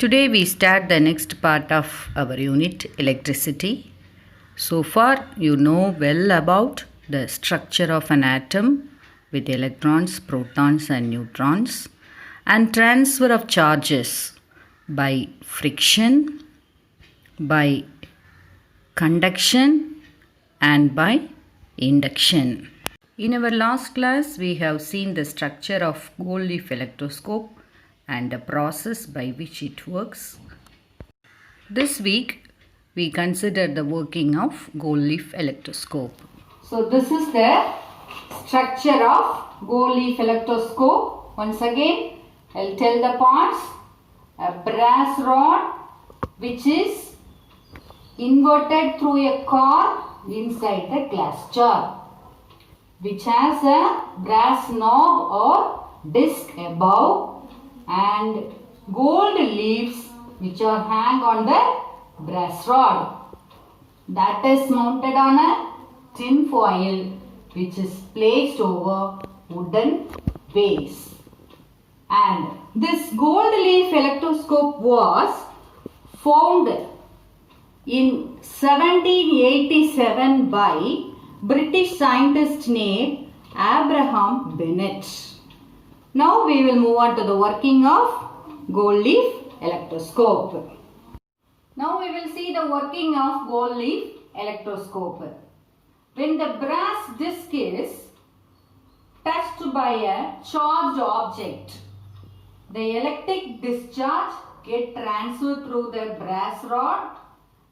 Today we start the next part of our unit, electricity. So far you know well about the structure of an atom with electrons, protons and neutrons, and transfer of charges by friction, by conduction and by induction. In our last class we have seen the structure of gold leaf electroscope and the process by which it works. This week we consider the working of gold leaf electroscope. So this is the structure of gold leaf electroscope. Once again I'll tell the parts. A brass rod which is inverted through a core inside the glass jar, which has a brass knob or disc above and gold leaves which are hang on the brass rod. That is mounted on a tin foil which is placed over wooden base. And this gold leaf electroscope was found in 1787 by British scientist named Abraham Bennett. Now we will move on to the working of gold leaf electroscope. Now we will see the working of gold leaf electroscope. When the brass disc is touched by a charged object, the electric discharge gets transferred through the brass rod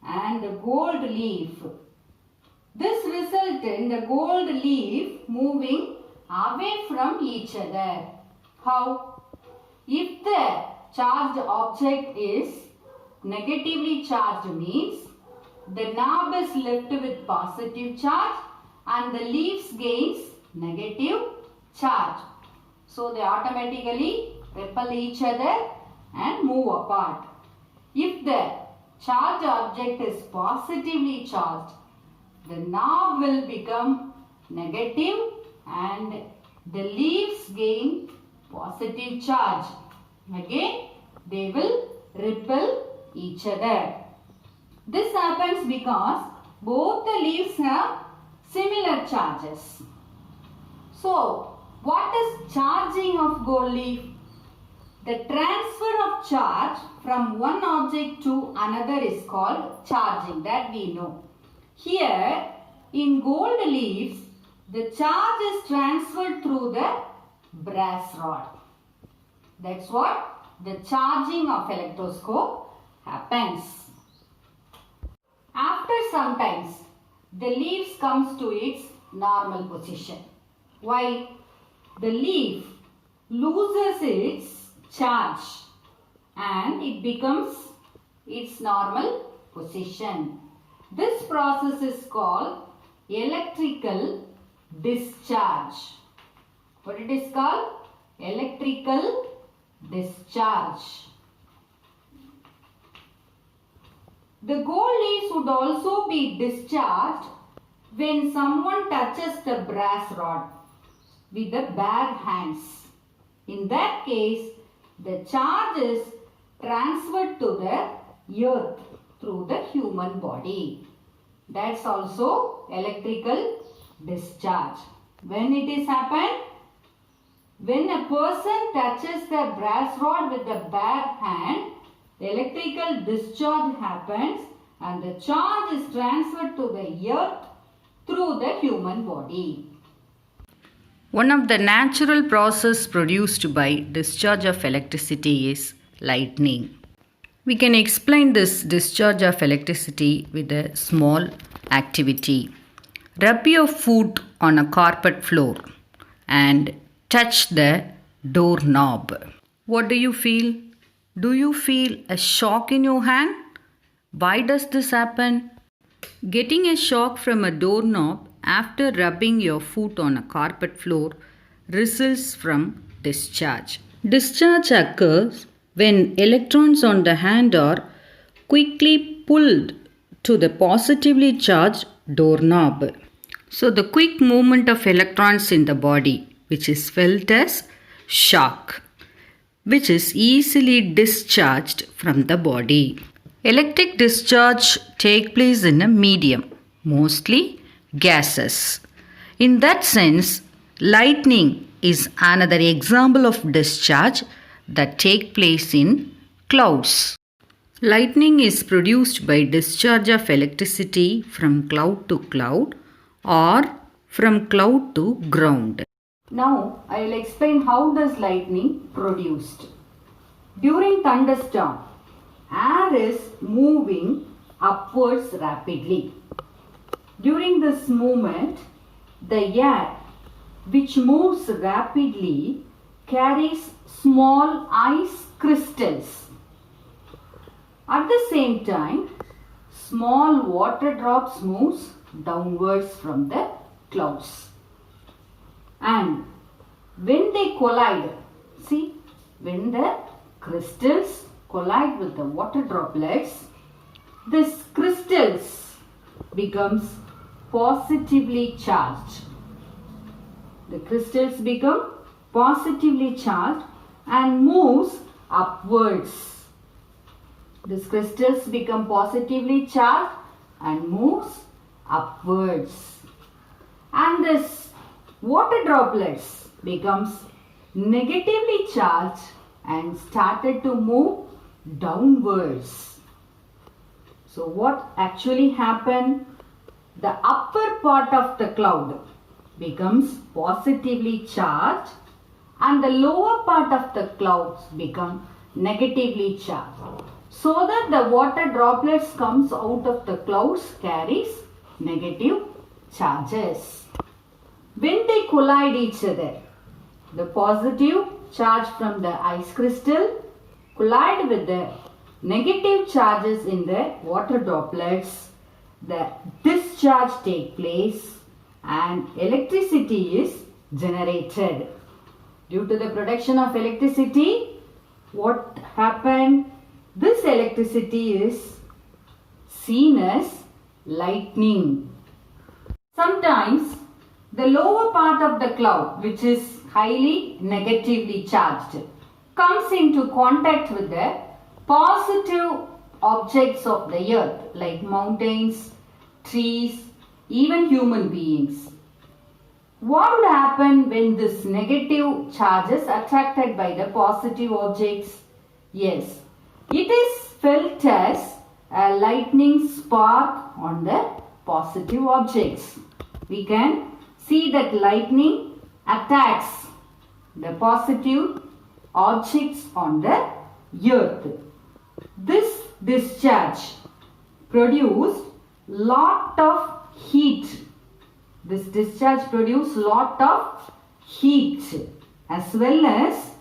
and the gold leaf. This results in the gold leaf moving away from each other. How? If the charged object is negatively charged means the knob is left with positive charge and the leaves gains negative charge. So they automatically repel each other and move apart. If the charged object is positively charged, the knob will become negative and the leaves gain positive charge. Again, they will repel each other. This happens because both the leaves have similar charges. So, what is charging of gold leaf? The transfer of charge from one object to another is called charging, that we know. Here, in gold leaves, the charge is transferred through the brass rod. That's what the charging of electroscope happens. After some time, the leaves comes to its normal position. Why? The leaf loses its charge and it becomes its normal position. This process is called electrical discharge. What it is called? Electrical discharge. The gold leaves would also be discharged when someone touches the brass rod with the bare hands. In that case, the charge is transferred to the earth through the human body. That's also electrical discharge. When it is happened? When a person touches the brass rod with the bare hand, the electrical discharge happens and the charge is transferred to the earth through the human body. One of the natural process produced by discharge of electricity is lightning. We can explain this discharge of electricity with a small activity. Rub your foot on a carpet floor and touch the doorknob. What do you feel? Do you feel a shock in your hand? Why does this happen? Getting a shock from a doorknob after rubbing your foot on a carpet floor results from discharge. Discharge occurs when electrons on the hand are quickly pulled to the positively charged doorknob. So the quick movement of electrons in the body, which is felt as shock. which is easily discharged from the body. Electric discharge take place in a medium, mostly gases. In that sense, lightning is another example of discharge that take place in clouds. Lightning is produced by discharge of electricity from cloud to cloud or from cloud to ground. Now I will explain how does lightning produced. During thunderstorm, air is moving upwards rapidly. During this movement, the air which moves rapidly carries small ice crystals. At the same time, small water drops moves downwards from the clouds. And when they collide, see, when the crystals collide with the water droplets, this crystals becomes positively charged. The crystals become positively charged and moves upwards. These crystals become positively charged and moves upwards. And this water droplets becomes negatively charged and started to move downwards. So what actually happened? The upper part of the cloud becomes positively charged and the lower part of the clouds become negatively charged. So that the water droplets comes out of the clouds carries negative charges. When they collide each other, the positive charge from the ice crystal collide with the negative charges in the water droplets, the discharge take place and electricity is generated. Due to the production of electricity, what happened? This electricity is seen as lightning. Sometimes the lower part of the cloud, which is highly negatively charged, comes into contact with the positive objects of the earth like mountains, trees, even human beings. What would happen when this negative charges attracted by the positive objects? Yes, it is felt as a lightning spark on the positive objects. We can see that lightning attacks the positive objects on the earth. This discharge produced lot of heat. This discharge produced lot of heat as well as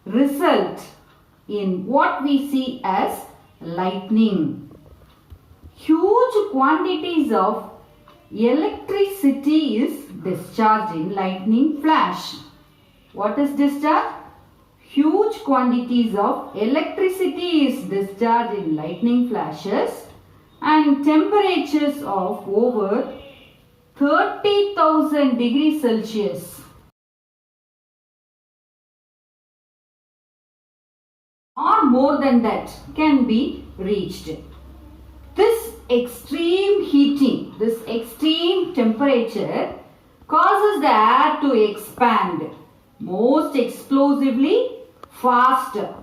result in what we see as lightning. Huge quantities of electricity is discharged in lightning flash. What is discharged? Huge quantities of electricity is discharged in lightning flashes and temperatures of over 30,000 degrees Celsius or more than that can be reached. This extreme heating, this extreme temperature causes the air to expand most explosively faster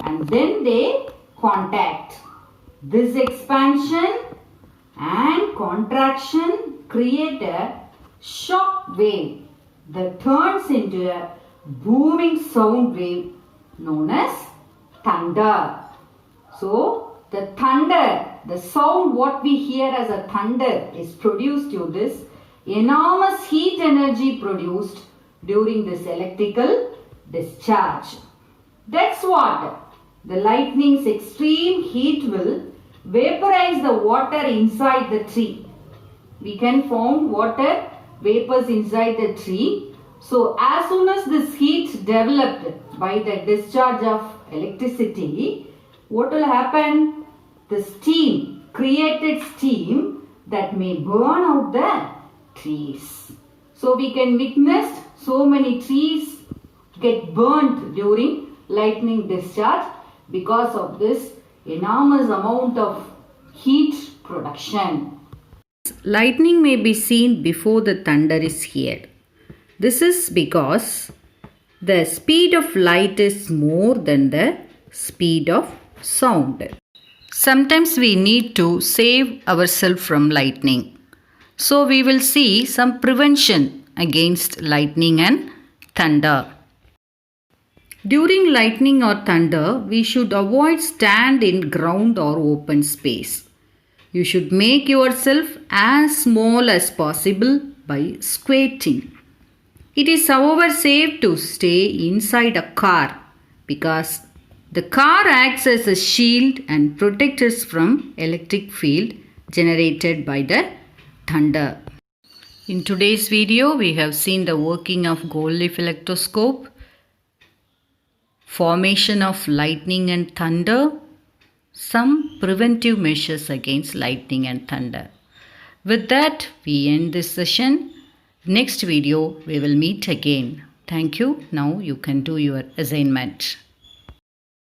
and then they contact. This expansion and contraction create a shock wave that turns into a booming sound wave known as thunder. So the thunder, the sound what we hear as a thunder is produced due to this enormous heat energy produced during this electrical discharge. That's what the lightning's extreme heat will vaporize the water inside the tree. We can form water vapors inside the tree. So as soon as this heat developed by the discharge of electricity, what will happen? The steam, created steam that may burn out the trees. So we can witness so many trees get burnt during lightning discharge because of this enormous amount of heat production. Lightning may be seen before the thunder is heard. This is because the speed of light is more than the speed of sound. Sometimes we need to save ourselves from lightning. So we will see some prevention against lightning and thunder. During lightning or thunder, we should avoid stand in ground or open space. You should make yourself as small as possible by squatting. It is however safe to stay inside a car because the car acts as a shield and protects us from electric field generated by the thunder. In today's video, we have seen the working of gold leaf electroscope, formation of lightning and thunder, some preventive measures against lightning and thunder. With that, we end this session. Next video, we will meet again. Thank you. Now you can do your assignment.